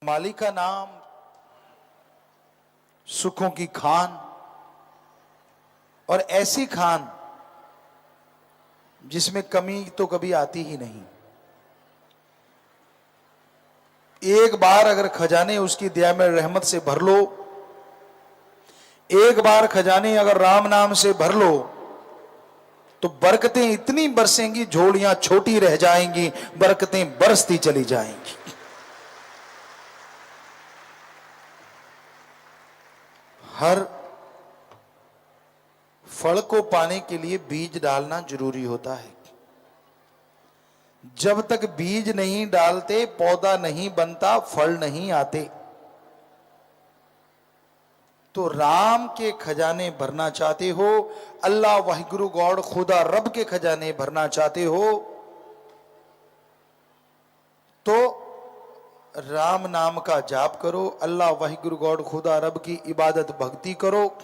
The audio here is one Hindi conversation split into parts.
मालिक का नाम, सुखों की खान, और ऐसी खान जिसमें कमी तो कभी आती ही नहीं। एक बार अगर खजाने उसकी दया में रहमत से भर लो, एक बार खजाने अगर राम नाम से भर लो, तो बरकतें इतनी बरसेंगी, झोलियां छोटी रह जाएंगी, बरकतें बरसती चली जाएंगी। हर फल को पाने के लिए बीज डालना जरूरी होता है। जब तक बीज नहीं डालते पौधा नहीं बनता, फल नहीं आते। तो राम के खजाने भरना चाहते हो, अल्लाह वाहिगुरु गॉड खुदा रब के खजाने भरना चाहते हो, तो राम नाम का जाप करो, अल्लाह वाहिगुरु गॉड खुदा रब की इबादत भक्ति करो।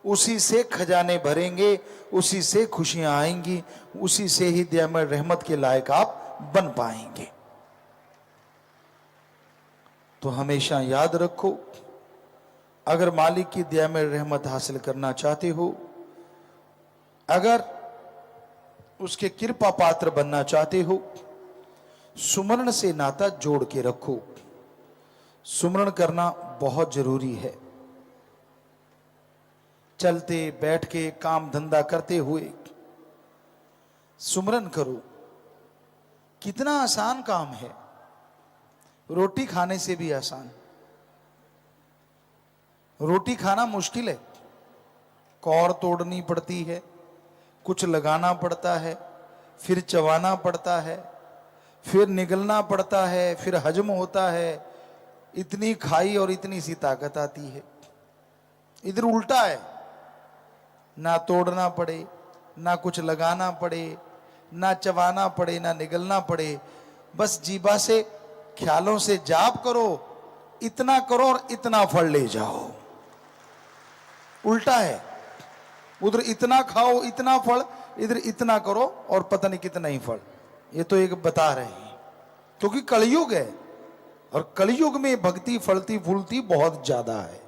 उसी से खजाने भरेंगे, उसी से खुशियां आएंगी, उसी से ही दया में रहमत के लायक आप बन पाएंगे। तो हमेशा याद रखो, अगर मालिक की दया में रहमत हासिल करना चाहते हो, अगर उसके कृपा पात्र बनना चाहते हो, सुमरण से नाता जोड़ के रखो। सुमरण करना बहुत जरूरी है। चलते बैठ के काम धंधा करते हुए सुमरन करो। कितना आसान काम है, रोटी खाने से भी आसान। रोटी खाना मुश्किल है, कौर तोड़नी पड़ती है, कुछ लगाना पड़ता है, फिर चबाना पड़ता है, फिर निगलना पड़ता है, फिर हजम होता है, इतनी खाई और इतनी सी ताकत आती है। इधर उल्टा है, ना तोड़ना पड़े, ना कुछ लगाना पड़े, ना चबाना पड़े, ना निगलना पड़े, बस जीभा से ख्यालों से जाप करो, इतना करो और इतना फल ले जाओ। उल्टा है, उधर इतना खाओ इतना फल, इधर इतना करो और पता नहीं कितना ही फल। ये तो एक बता रहे हैं, क्योंकि कलयुग है और कलयुग में भक्ति फलती फूलती बहुत ज्यादा है।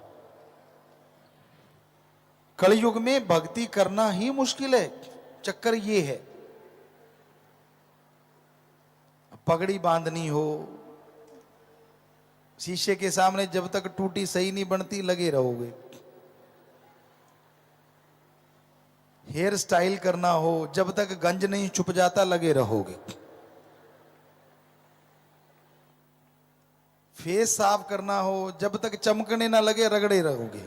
कलयुग में भक्ति करना ही मुश्किल है। चक्कर ये है, पगड़ी बांधनी हो, शीशे के सामने जब तक टूटी सही नहीं बनती लगे रहोगे। हेयर स्टाइल करना हो, जब तक गंज नहीं छुप जाता लगे रहोगे। फेस साफ करना हो, जब तक चमकने ना लगे रगड़े रहोगे।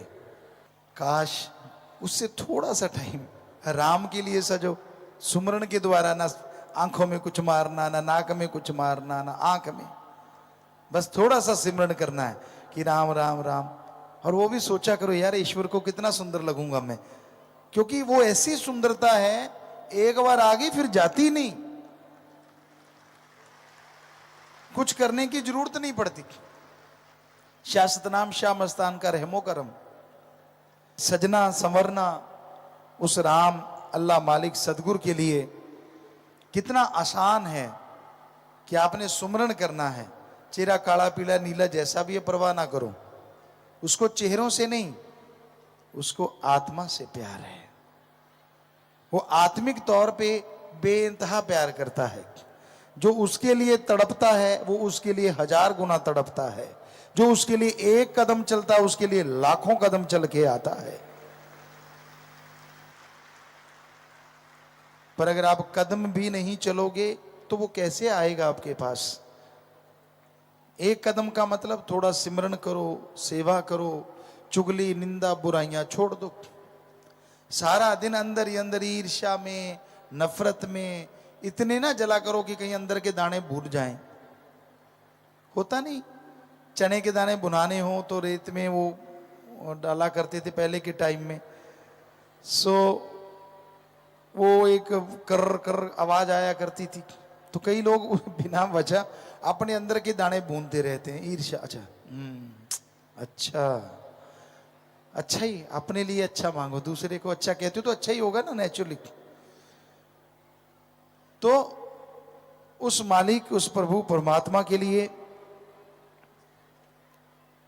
काश उससे थोड़ा सा टाइम राम के लिए सजो। सुमरण के द्वारा ना आंखों में कुछ मारना, ना नाक में कुछ मारना, ना आंख में, बस थोड़ा सा सिमरन करना है कि राम राम राम। और वो भी सोचा करो यार, ईश्वर को कितना सुंदर लगूंगा मैं, क्योंकि वो ऐसी सुंदरता है एक बार आ गई फिर जाती नहीं, कुछ करने की जरूरत नहीं पड़ती। शाश्वत नाम श्याम मस्तान का रहमो करम, सजना संवरना उस राम अल्लाह मालिक सदगुरु के लिए कितना आसान है कि आपने सुमरण करना है। चेहरा काला पीला नीला जैसा भी है परवाह ना करो, उसको चेहरों से नहीं, उसको आत्मा से प्यार है। वो आत्मिक तौर पे बेइंतहा प्यार करता है। जो उसके लिए तड़पता है वो उसके लिए 1000 गुना तड़पता है। जो उसके लिए एक कदम चलता है उसके लिए लाखों कदम चल के आता है। पर अगर आप कदम भी नहीं चलोगे तो वो कैसे आएगा आपके पास। एक कदम का मतलब थोड़ा सिमरन करो, सेवा करो, चुगली निंदा बुराइयां छोड़ दो। सारा दिन अंदर ही अंदर ईर्ष्या में नफरत में इतने ना जला करो कि कहीं अंदर के दाने भूल जाएं। होता नहीं, चने के दाने बुनाने हो तो रेत में वो डाला करते थे पहले के टाइम में। सो वो एक कर कर आवाज आया करती थी, तो कई लोग बिना वजह अपने अंदर के दाने भूनते रहते हैं। ईर्ष्या, अच्छा अच्छा ही अपने लिए अच्छा मांगो, दूसरे को अच्छा कहते हो तो अच्छा ही होगा ना नेचुरली। तो उस मालिक उस प्रभु परमात्मा के लिए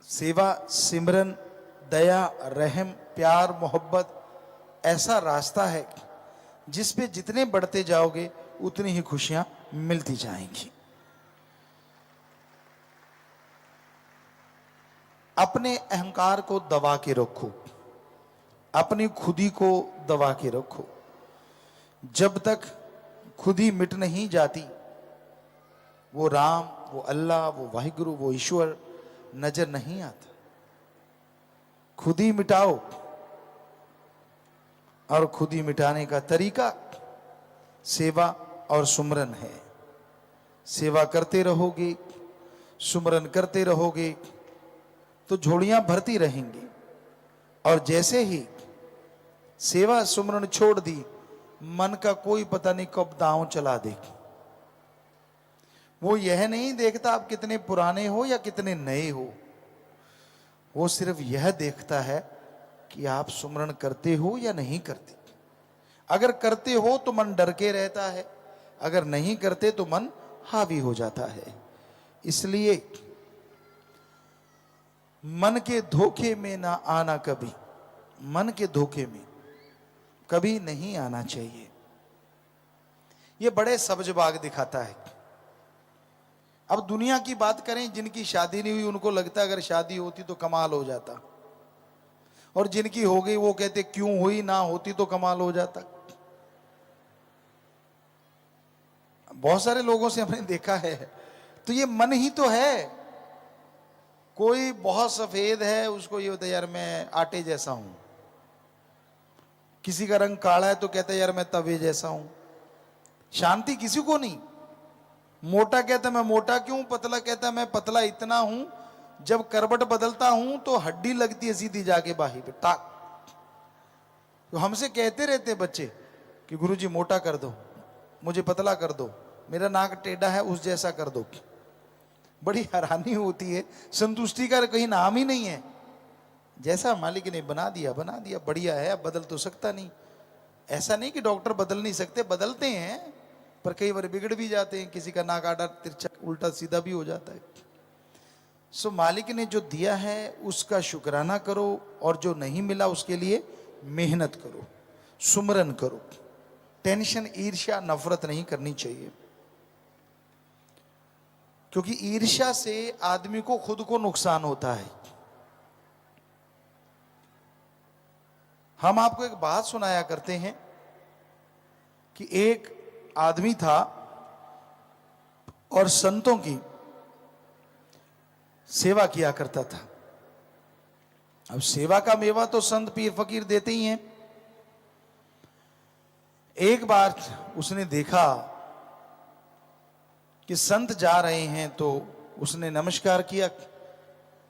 सेवा, सिमरन, दया, रहम, प्यार, मोहब्बत ऐसा रास्ता है जिस पे जितने बढ़ते जाओगे उतनी ही खुशियां मिलती जाएंगी। अपने अहंकार को दबा के रखो, अपनी खुदी को दबा के रखो। जब तक खुदी मिट नहीं जाती, वो राम, वो अल्लाह, वो वाहिगुरु, वो ईश्वर नजर नहीं आता। खुदी मिटाओ, और खुदी मिटाने का तरीका सेवा और सुमरन है। सेवा करते रहोगे, सुमरन करते रहोगे तो झोलियां भरती रहेंगी। और जैसे ही सेवा सुमरन छोड़ दी, मन का कोई पता नहीं कब दांव चला दे। वो यह नहीं देखता आप कितने पुराने हो या कितने नए हो, वो सिर्फ यह देखता है कि आप सुमरन करते हो या नहीं करते। अगर करते हो तो मन डर के रहता है, अगर नहीं करते तो मन हावी हो जाता है। इसलिए मन के धोखे में ना आना, कभी मन के धोखे में कभी नहीं आना चाहिए। ये बड़े सब्जबाग दिखाता है। अब दुनिया की बात करें, जिनकी शादी नहीं हुई उनको लगता है अगर शादी होती तो कमाल हो जाता, और जिनकी हो गई वो कहते क्यों हुई, ना होती तो कमाल हो जाता। बहुत सारे लोगों से हमने देखा है। तो ये मन ही तो है। कोई बहुत सफेद है, उसको ये होता है यार मैं आटे जैसा हूं। किसी का रंग काला है तो कहता है यार मैं तवे जैसा हूं। शांति किसी को नहीं। मोटा कहता मैं मोटा क्यों, पतला कहता मैं पतला इतना हूं, जब करवट बदलता हूं तो हड्डी लगती है सीधी जाके बाही पे टाक। तो हमसे कहते रहते बच्चे कि गुरुजी मोटा कर दो, मुझे पतला कर दो, मेरा नाक टेढ़ा है उस जैसा कर दो। बड़ी हैरानी होती है, संतुष्टि का कहीं नाम ही नहीं है। जैसा मालिक ने बना दिया बना दिया, बढ़िया है, अब बदल तो सकता नहीं। ऐसा नहीं कि डॉक्टर बदल नहीं सकते, बदलते हैं, पर कई बार बिगड़ भी जाते हैं। किसी का नाक आड़ा तिरछा उल्टा सीधा भी हो जाता है। सो मालिक ने जो दिया है उसका शुक्राना करो, और जो नहीं मिला उसके लिए मेहनत करो, सुमरन करो। टेंशन, ईर्ष्या, नफरत नहीं करनी चाहिए, क्योंकि ईर्ष्या से आदमी को खुद को नुकसान होता है। हम आपको एक बात सुनाया करते हैं कि एक आदमी था और संतों की सेवा किया करता था। अब सेवा का मेवा तो संत पीर फकीर देते ही हैं। एक बार उसने देखा कि संत जा रहे हैं तो उसने नमस्कार किया।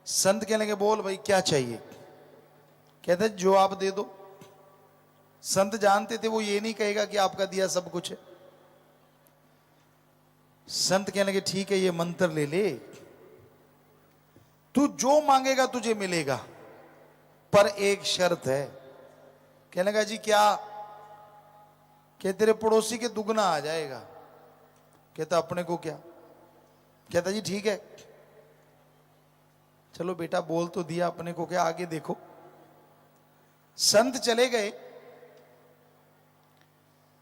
संत कहने लगे बोल भाई क्या चाहिए। कहते जो आप दे दो। संत जानते थे वो ये नहीं कहेगा कि आपका दिया सब कुछ है। संत कहने लगे ठीक है ये मंत्र ले ले, तू जो मांगेगा तुझे मिलेगा, पर एक शर्त है। कहने लगा जी क्या। कहते तेरे पड़ोसी के दुगना आ जाएगा। कहता अपने को क्या। कहता जी ठीक है। चलो बेटा बोल तो दिया, अपने को क्या, आगे देखो। संत चले गए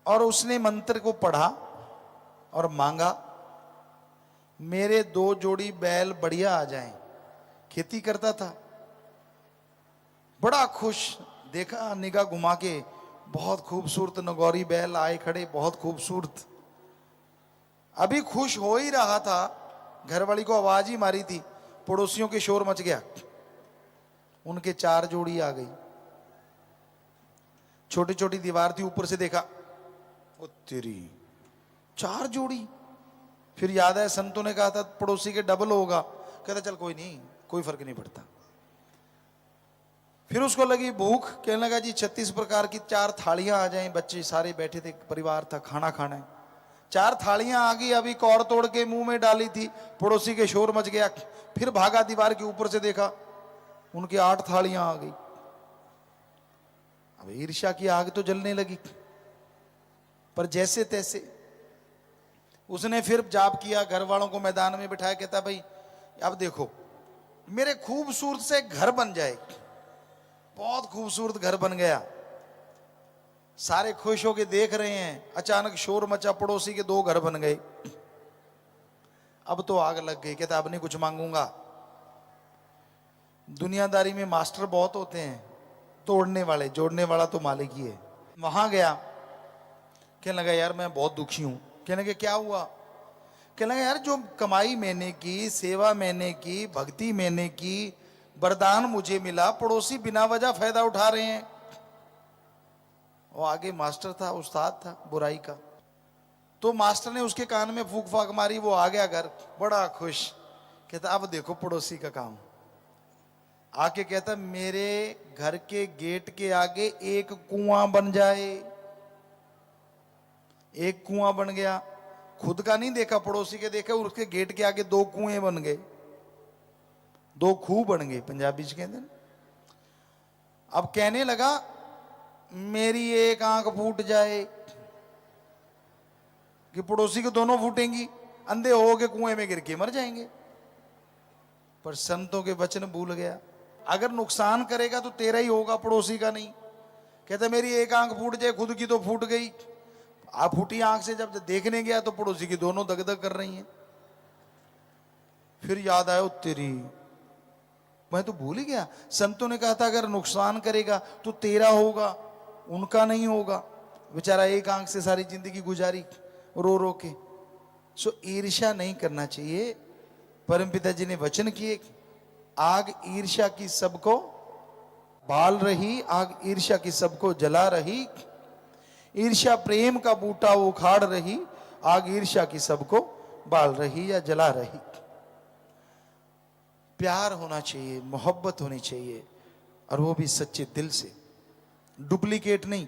और उसने मंत्र को पढ़ा और मांगा मेरे 2 जोड़ी बैल बढ़िया आ जाएं। खेती करता था, बड़ा खुश। देखा निगाह घुमा के, बहुत खूबसूरत नगौरी बैल आए खड़े, बहुत खूबसूरत। अभी खुश हो ही रहा था, घरवाली को आवाज ही मारी थी, पड़ोसियों के शोर मच गया। उनके 4 जोड़ी आ गई। छोटी छोटी दीवार थी, ऊपर से देखा, ओ तेरी 4 जोड़ी। फिर याद है संतों ने कहा था पड़ोसी के डबल होगा। कहता चल कोई नहीं, कोई फर्क नहीं पड़ता। फिर उसको लगी भूख। कहने लगा जी 36 प्रकार की 4 थालियां आ जाएं। बच्चे सारे बैठे थे, परिवार था, खाना खाना है। 4 थालियां आ गई, अभी कौर तोड़ के मुंह में डाली थी, पड़ोसी के शोर मच गया। फिर भागा, दीवार के ऊपर से देखा, उनके 8 थालियां आ गई। अब ईर्ष्या की आग तो जलने लगी, पर जैसे तैसे उसने फिर जाप किया, घर वालों को मैदान में बिठाया। कहता भाई अब देखो, मेरे खूबसूरत से घर बन जाए। बहुत खूबसूरत घर बन गया, सारे खुश होके देख रहे हैं, अचानक शोर मचा, पड़ोसी के 2 घर बन गए। अब तो आग लग गई, कहता अब नहीं कुछ मांगूंगा। दुनियादारी में मास्टर बहुत होते हैं, तोड़ने वाले, जोड़ने वाला तो मालिक ही है। वहां गया, कहने लगा यार मैं बहुत दुखी हूं। कहने लगे क्या हुआ? कहने लगा यार जो कमाई मैंने की, सेवा मैंने की, भक्ति मैंने की, वरदान मुझे मिला, पड़ोसी बिना वजह फायदा उठा रहे हैं। वो आगे मास्टर था, उस्ताद था बुराई का। तो मास्टर ने उसके कान में फूक फाक मारी, वो आ गया घर बड़ा खुश। कहता अब देखो पड़ोसी का काम। आके कहता मेरे घर के गेट के आगे एक कुआं बन जाए। एक कुआं बन गया, खुद का नहीं देखा, पड़ोसी के देखा, उसके गेट के आगे 2 कुएं बन गए, 2 खूह बन गए, पंजाबी च कहते हैं। अब कहने लगा मेरी एक आंख फूट जाए कि पड़ोसी के दोनों फूटेंगी, अंधे हो के कुएं में गिर के मर जाएंगे। पर संतों के वचन भूल गया, अगर नुकसान करेगा तो तेरा ही होगा, पड़ोसी का नहीं। कहता मेरी एक आंख फूट जाए, खुद की तो फूट गई। आप फूटी आंख से जब देखने गया तो पड़ोसी की दोनों दगदग कर रही हैं। फिर याद आया तेरी, मैं तो भूल ही गया, संतों ने कहा था अगर नुकसान करेगा तो तेरा होगा, उनका नहीं होगा। बेचारा एक आंख से सारी जिंदगी गुजारी रो रो के। सो ईर्ष्या नहीं करना चाहिए। परमपिता जी ने वचन किए, आग ईर्ष्या की सबको बाल रही, आग ईर्ष्या की सबको जला रही, ईर्ष्या प्रेम का बूटा उखाड़ रही, आग ईर्ष्या की सबको बाल रही या जला रही। प्यार होना चाहिए, मोहब्बत होनी चाहिए, और वो भी सच्चे दिल से, डुप्लीकेट नहीं।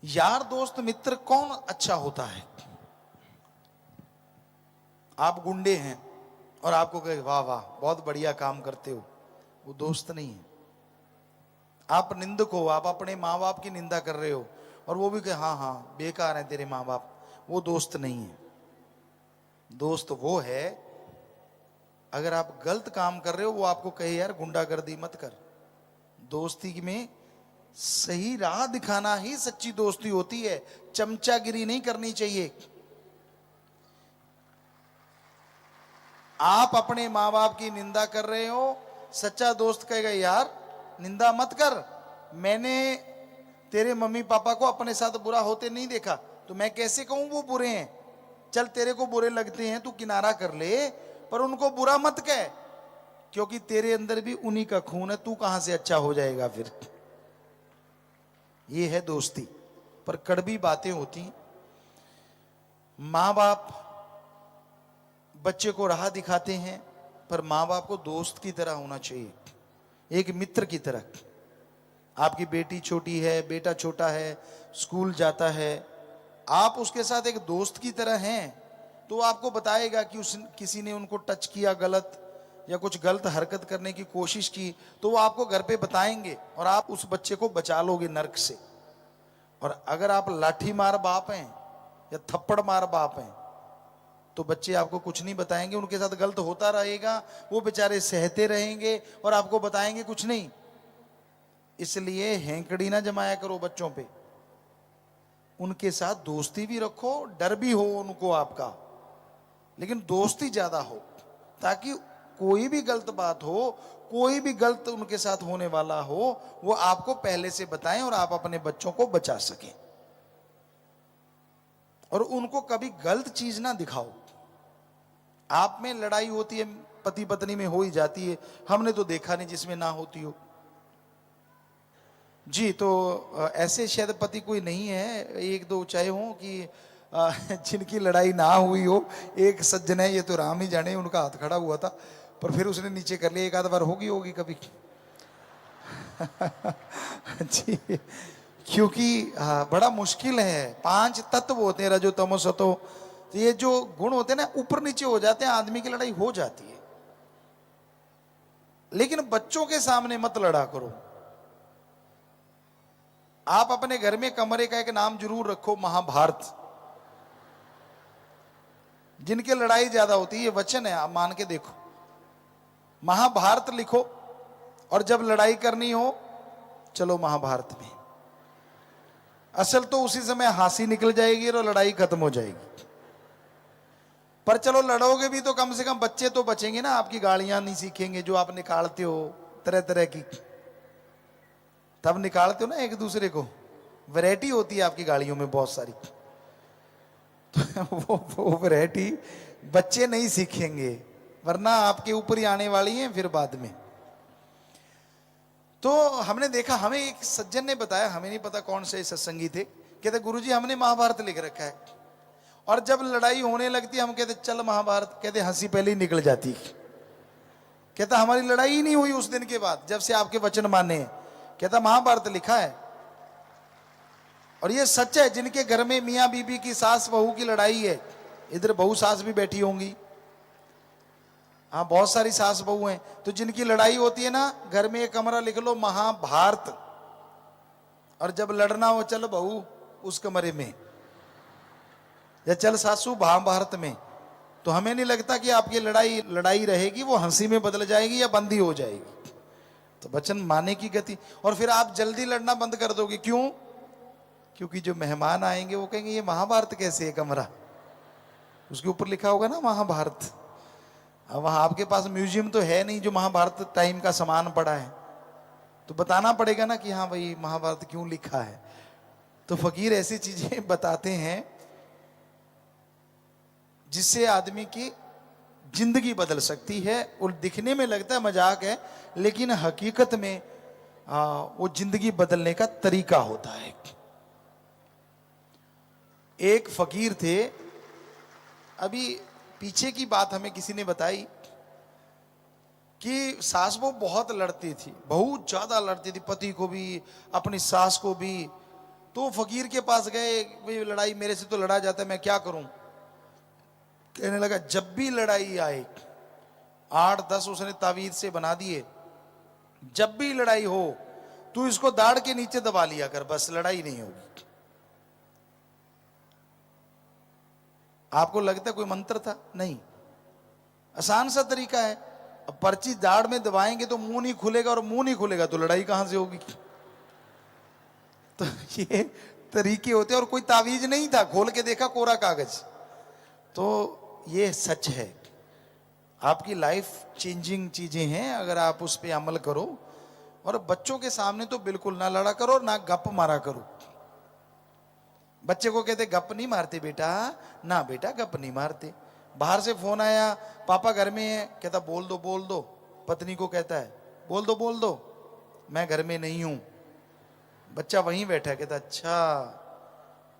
यार दोस्त मित्र कौन अच्छा होता है? आप गुंडे हैं और आपको कहे वाह वाह बहुत बढ़िया काम करते हो, वो दोस्त नहीं है। आप निंदक हो, आप अपने माँ बाप की निंदा कर रहे हो और वो भी कहे हाँ हाँ बेकार है तेरे माँ बाप, वो दोस्त नहीं है। दोस्त वो है अगर आप गलत काम कर रहे हो, वो आपको कहे यार गुंडागर्दी मत कर। दोस्ती में सही राह दिखाना ही सच्ची दोस्ती होती है, चमचागिरी नहीं करनी चाहिए। आप अपने माँ बाप की निंदा कर रहे हो, सच्चा दोस्त कहेगा यार निंदा मत कर, मैंने तेरे मम्मी पापा को अपने साथ बुरा होते नहीं देखा, तो मैं कैसे कहूं वो बुरे हैं। चल तेरे को बुरे लगते हैं तू किनारा कर ले, पर उनको बुरा मत कह, क्योंकि तेरे अंदर भी उन्हीं का खून है, तू कहां से अच्छा हो जाएगा फिर। ये है दोस्ती। पर कड़वी बातें होती। माँ बाप बच्चे को राह दिखाते हैं, पर माँ बाप को दोस्त की तरह होना चाहिए, एक मित्र की तरह। आपकी बेटी छोटी है, बेटा छोटा है, स्कूल जाता है, आप उसके साथ एक दोस्त की तरह हैं, तो आपको बताएगा कि किसी ने उनको टच किया गलत या कुछ गलत हरकत करने की कोशिश की, तो वो आपको घर पे बताएंगे और आप उस बच्चे को बचा लोगे नरक से। और अगर आप लाठी मार बाप हैं या थप्पड़ मार बाप हैं, तो बच्चे आपको कुछ नहीं बताएंगे, उनके साथ गलत होता रहेगा, वो बेचारे सहते रहेंगे और आपको बताएंगे कुछ नहीं। इसलिए हैंकड़ी ना जमाया करो बच्चों पे, उनके साथ दोस्ती भी रखो, डर भी हो उनको आपका, लेकिन दोस्ती ज्यादा हो, ताकि कोई भी गलत बात हो, कोई भी गलत उनके साथ होने वाला हो, वो आपको पहले से बताएं और आप अपने बच्चों को बचा सकें। और उनको कभी गलत चीज ना दिखाओ। आप में लड़ाई होती है, पति पत्नी में हो ही जाती है, हमने तो देखा नहीं जिसमें ना होती हो। जी, तो ऐसे शायद पति कोई नहीं है, एक दो चाहे हो कि जिनकी लड़ाई ना हुई हो। एक सज्जन है, ये तो राम ही जाने, उनका हाथ खड़ा हुआ था पर फिर उसने नीचे कर लिया, एक आध बार होगी कभी। जी, क्योंकि बड़ा मुश्किल है। 5 तत्व होते हैं, रजो तमो सतो, तो ये जो गुण होते हैं ना ऊपर नीचे हो जाते हैं, आदमी की लड़ाई हो जाती है। लेकिन बच्चों के सामने मत लड़ा करो। आप अपने घर में कमरे का एक नाम जरूर रखो, महाभारत। जिनकी लड़ाई ज्यादा होती है, ये वचन है, आप मान के देखो, महाभारत लिखो और जब लड़ाई करनी हो चलो महाभारत में। असल तो उसी समय हंसी निकल जाएगी और लड़ाई खत्म हो जाएगी। पर चलो लड़ोगे भी तो कम से कम बच्चे तो बचेंगे ना, आपकी गालियां नहीं सीखेंगे जो आप निकालते हो तरह तरह की, तब निकालते हो ना एक दूसरे को। वैरायटी होती है आपकी गाड़ियों में बहुत सारी, तो वो वैरायटी बच्चे नहीं सीखेंगे, वरना आपके ऊपर ही आने वाली है फिर बाद में। तो हमने देखा, हमें एक सज्जन ने बताया, हमें नहीं पता कौन से सत्संगी थे, कहते गुरुजी हमने महाभारत लिख रखा है और जब लड़ाई होने लगती हम कहते चल महाभारत, कहते हंसी पहले ही निकल जाती। कहता हमारी लड़ाई ही नहीं हुई उस दिन के बाद जब से आपके वचन माने। कहता महाभारत लिखा है और ये सच है। जिनके घर में मियाँ बीबी की सास बहू की लड़ाई है, इधर बहू सास भी बैठी होंगी, हाँ बहुत सारी सास बहू हैं, तो जिनकी लड़ाई होती है ना, घर में एक कमरा लिख लो महाभारत, और जब लड़ना हो चल बहू उस कमरे में, या चल सासू महाभारत में। तो हमें नहीं लगता कि आपकी लड़ाई रहेगी, वो हंसी में बदल जाएगी या बंदी हो जाएगी। तो वचन माने की गति, और फिर आप जल्दी लड़ना बंद कर दोगे। क्यों? क्योंकि जो मेहमान आएंगे वो कहेंगे ये महाभारत कैसे है कमरा, उसके ऊपर लिखा होगा ना महाभारत। अब वहां आपके पास म्यूजियम तो है नहीं जो महाभारत टाइम का सामान पड़ा है, तो बताना पड़ेगा ना कि हाँ भाई महाभारत क्यों लिखा है। तो फकीर ऐसी चीजें बताते हैं जिससे आदमी की जिंदगी बदल सकती है। और दिखने में लगता है मजाक है, लेकिन हकीकत में वो जिंदगी बदलने का तरीका होता है। एक फकीर थे, अभी पीछे की बात हमें किसी ने बताई कि सास वो बहुत लड़ती थी, बहुत ज्यादा लड़ती थी, पति को भी अपनी सास को भी। तो फकीर के पास गए, भाई लड़ाई मेरे से तो लड़ा जाता है, मैं क्या करूं। कहने लगा जब भी लड़ाई आए, 8-10 उसने तावीज से बना दिए, जब भी लड़ाई हो तू इसको दाढ़ के नीचे दबा लिया कर, बस लड़ाई नहीं होगी। आपको लगता है कोई मंत्र था? नहीं, आसान सा तरीका है। अब पर्ची दाढ़ में दबाएंगे तो मुंह नहीं खुलेगा, और मुंह नहीं खुलेगा तो लड़ाई कहां से होगी। तो ये तरीके होते, और कोई तावीज नहीं था, खोल के देखा कोरा कागज। तो ये सच है, आपकी लाइफ चेंजिंग चीजें हैं अगर आप उस पर अमल करो। और बच्चों के सामने तो बिल्कुल ना लड़ा करो, ना गप मारा करो। बच्चे को कहते गप नहीं मारते बेटा, ना बेटा गप नहीं मारते। बाहर से फोन आया, पापा घर में है, कहता बोल दो बोल दो। पत्नी को कहता है बोल दो मैं घर में नहीं हूं। बच्चा वहीं बैठा, कहता अच्छा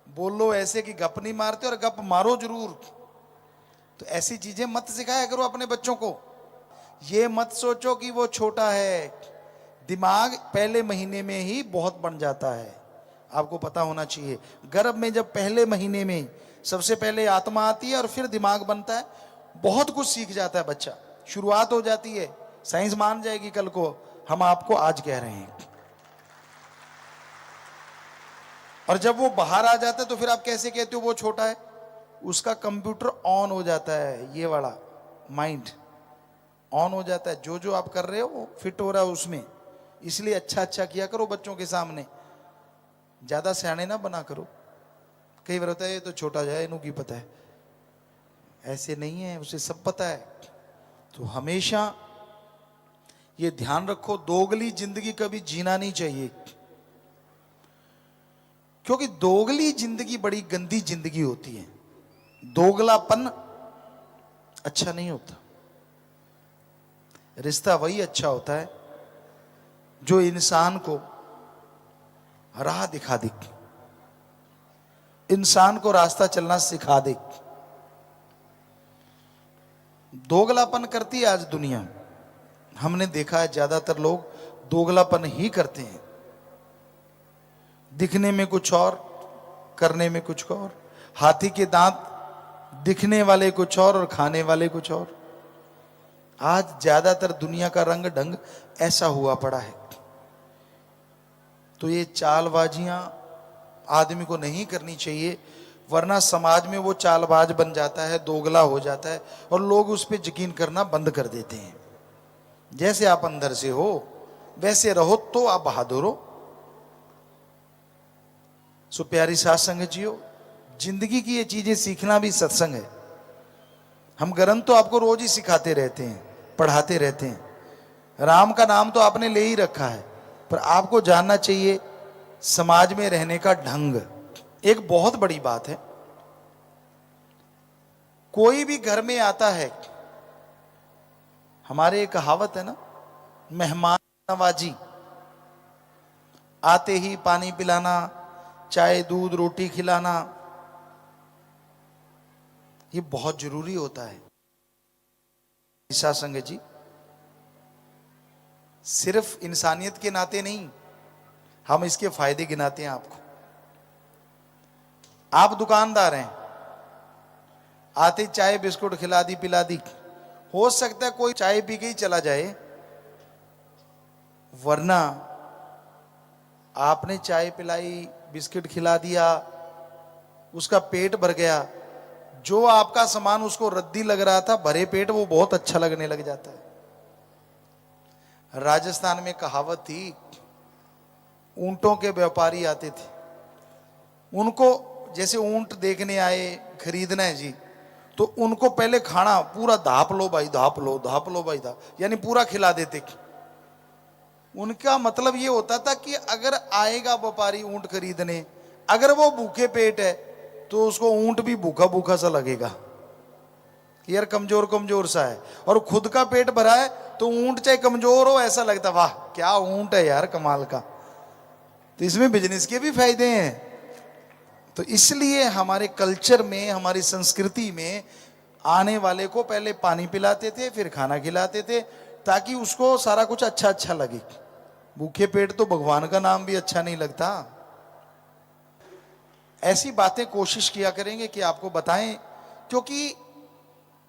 बोल लो ऐसे कि गप नहीं मारते, और गप मारो जरूर। तो ऐसी चीजें मत सिखाया करो अपने बच्चों को। ये मत सोचो कि वो छोटा है, दिमाग पहले महीने में ही बहुत बन जाता है। आपको पता होना चाहिए, गर्भ में जब पहले महीने में सबसे पहले आत्मा आती है और फिर दिमाग बनता है, बहुत कुछ सीख जाता है बच्चा, शुरुआत हो जाती है। साइंस मान जाएगी कल को, हम आपको आज कह रहे हैं। और जब वो बाहर आ जाता है तो फिर आप कैसे कहते हो वो छोटा है? उसका कंप्यूटर ऑन हो जाता है, ये वाला माइंड ऑन हो जाता है, जो जो आप कर रहे हो वो फिट हो रहा है उसमें। इसलिए अच्छा अच्छा किया करो बच्चों के सामने, ज्यादा सियाने ना बना करो। कई बार होता है ये तो छोटा जाए, इन्हों की पता है, ऐसे नहीं है, उसे सब पता है। तो हमेशा ये ध्यान रखो, दोगली जिंदगी कभी जीना नहीं चाहिए, क्योंकि दोगली जिंदगी बड़ी गंदी जिंदगी होती है। दोगलापन अच्छा नहीं होता। रिश्ता वही अच्छा होता है जो इंसान को राह दिखा दे, इंसान को रास्ता चलना सिखा दे। दोगलापन करती है आज दुनिया, हमने देखा है ज्यादातर लोग दोगलापन ही करते हैं। दिखने में कुछ और, करने में कुछ और। हाथी के दांत दिखने वाले कुछ और खाने वाले कुछ और। आज ज्यादातर दुनिया का रंग ढंग ऐसा हुआ पड़ा है। तो ये चालबाजियां आदमी को नहीं करनी चाहिए, वरना समाज में वो चालबाज बन जाता है, दोगला हो जाता है, और लोग उस पर यकीन करना बंद कर देते हैं। जैसे आप अंदर से हो वैसे रहो तो आप बहादुर हो। सो प्यारी साथ संगत जियो, जिंदगी की ये चीजें सीखना भी सत्संग है। हम ग्रंथ तो आपको रोज ही सिखाते रहते हैं, पढ़ाते रहते हैं। राम का नाम तो आपने ले ही रखा है, पर आपको जानना चाहिए समाज में रहने का ढंग। एक बहुत बड़ी बात है, कोई भी घर में आता है, हमारे एक कहावत है ना, मेहमान नवाजी। आते ही पानी पिलाना, चाय दूध रोटी खिलाना, ये बहुत जरूरी होता है। ईसा संगत जी, सिर्फ इंसानियत के नाते नहीं, हम इसके फायदे गिनाते हैं आपको। आप दुकानदार हैं, आते चाय बिस्कुट खिला दी पिला दी, हो सकता है कोई चाय पी के ही चला जाए, वरना आपने चाय पिलाई बिस्किट खिला दिया, उसका पेट भर गया, जो आपका सामान उसको रद्दी लग रहा था भरे पेट वो बहुत अच्छा लगने लग जाता है। राजस्थान में कहावत थी, ऊंटों के व्यापारी आते थे, उनको जैसे ऊंट देखने आए, खरीदना है जी, तो उनको पहले खाना पूरा धाप लो भाई, धाप लो, धाप लो भाई, धाप, यानी पूरा खिला देते। उनका मतलब ये होता था कि अगर आएगा व्यापारी ऊंट खरीदने, अगर वो भूखे पेट है तो उसको ऊंट भी भूखा भूखा सा लगेगा कि यार कमजोर कमजोर सा है, और खुद का पेट भरा है तो ऊंट चाहे कमजोर हो ऐसा लगता, वाह क्या ऊंट है यार, कमाल का। तो इसमें बिजनेस के भी फायदे हैं। तो इसलिए हमारे कल्चर में, हमारी संस्कृति में आने वाले को पहले पानी पिलाते थे, फिर खाना खिलाते थे, ताकि उसको सारा कुछ अच्छा अच्छा लगे। भूखे पेट तो भगवान का नाम भी अच्छा नहीं लगता। ऐसी बातें कोशिश किया करेंगे कि आपको बताएं, क्योंकि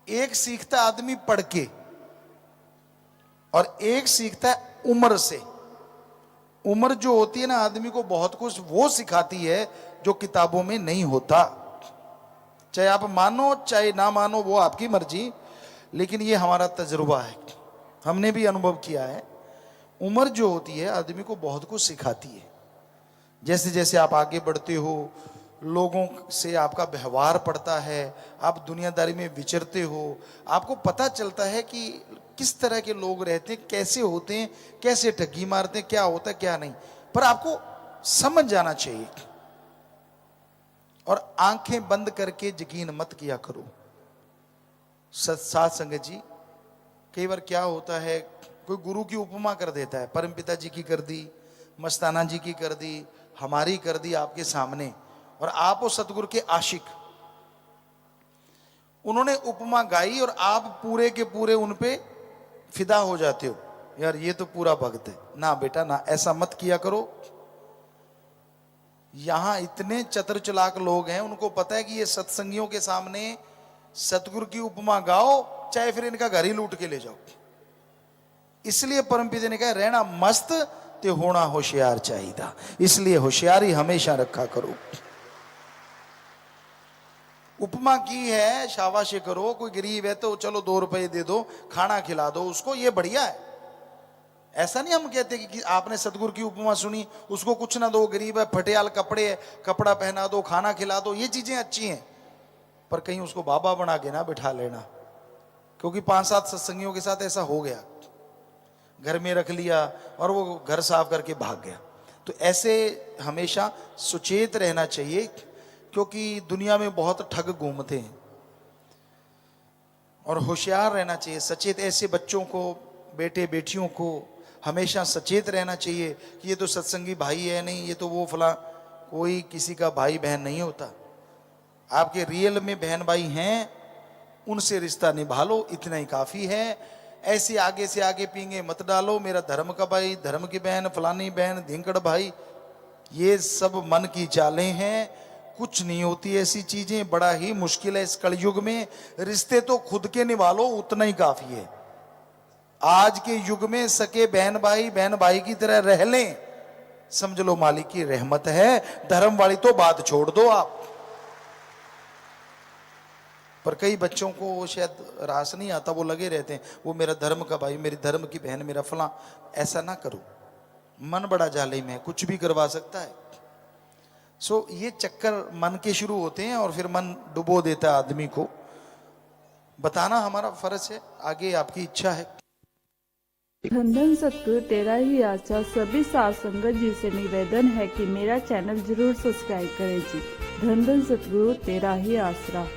एक सीखता आदमी पढ़ के और एक सीखता है उम्र से। उम्र जो होती है ना, आदमी को बहुत कुछ वो सिखाती है जो किताबों में नहीं होता। चाहे आप मानो चाहे ना मानो, वो आपकी मर्जी, लेकिन ये हमारा तजुर्बा है, हमने भी अनुभव किया है। उम्र जो होती है आदमी को बहुत कुछ सिखाती है। जैसे जैसे आप आगे बढ़ते हो, लोगों से आपका व्यवहार पड़ता है, आप दुनियादारी में विचरते हो, आपको पता चलता है कि किस तरह के लोग रहते हैं, कैसे होते हैं, कैसे ठगी मारते हैं, क्या होता है क्या नहीं। पर आपको समझ जाना चाहिए, और आंखें बंद करके यकीन मत किया करो। साथ संगत जी, कई बार क्या होता है, कोई गुरु की उपमा कर देता है, परमपिता जी की कर दी, मस्ताना जी की कर दी, हमारी कर दी आपके सामने, और आप वो सतगुरु के आशिक, उन्होंने उपमा गाई और आप पूरे के पूरे उन पे फिदा हो जाते हो, यार ये तो पूरा भक्त है। ना बेटा ना, ऐसा मत किया करो। यहां इतने चतुर चालाक लोग हैं, उनको पता है कि ये सत्संगियों के सामने सतगुरु की उपमा गाओ, चाहे फिर इनका घर ही लूट के ले जाओ। इसलिए परमपिता ने कहा, रहना मस्त ते होना होशियार चाहिए। इसलिए होशियारी हमेशा रखा करो। उपमा की है, शाबाशी करो। कोई गरीब है तो चलो 2 रुपए दे दो, खाना खिला दो उसको, ये बढ़िया है। ऐसा नहीं हम कहते कि आपने सतगुरु की उपमा सुनी, उसको कुछ ना दो, गरीब है, फटेयाल कपड़े है, कपड़ा पहना दो, खाना खिला दो, ये चीजें अच्छी हैं। पर कहीं उसको बाबा बना के ना बिठा लेना, क्योंकि 5-7 सत्संगियों के साथ ऐसा हो गया, घर में रख लिया और वो घर साफ करके भाग गया। तो ऐसे हमेशा सुचेत रहना चाहिए, क्योंकि दुनिया में बहुत ठग घूमते हैं, और होशियार रहना चाहिए, सचेत। ऐसे बच्चों को, बेटे बेटियों को हमेशा सचेत रहना चाहिए कि ये तो सत्संगी भाई है, नहीं ये तो वो फला। कोई किसी का भाई बहन नहीं होता। आपके रियल में बहन भाई हैं, उनसे रिश्ता निभा लो, इतना ही काफी है। ऐसे आगे से आगे पींगे मत डालो, मेरा धर्म का भाई, धर्म की बहन, फलानी बहन, धिंकड़ भाई, ये सब मन की चालें हैं। कुछ नहीं होती ऐसी चीजें, बड़ा ही मुश्किल है इस कलयुग में। रिश्ते तो खुद के निभा लो, उतना ही काफी है। आज के युग में सके बहन भाई की तरह रह लें, समझ लो मालिक की रहमत है। धर्म वाली तो बात छोड़ दो आप। पर कई बच्चों को वो शायद रास नहीं आता, वो लगे रहते हैं वो मेरा धर्म का भाई, मेरी धर्म की बहन, मेरा फलां। ऐसा ना करो, मन बड़ा जालिम है, कुछ भी करवा सकता है। सो ये चक्कर मन के शुरू होते हैं और फिर मन डुबो देता है आदमी को। बताना हमारा फर्ज है, आगे आपकी इच्छा है। धन धन सतगुरु तेरा ही आशा। सभी साध संगत जी से निवेदन है कि मेरा चैनल जरूर सब्सक्राइब करें जी। धन धन सतगुरु तेरा ही आसरा।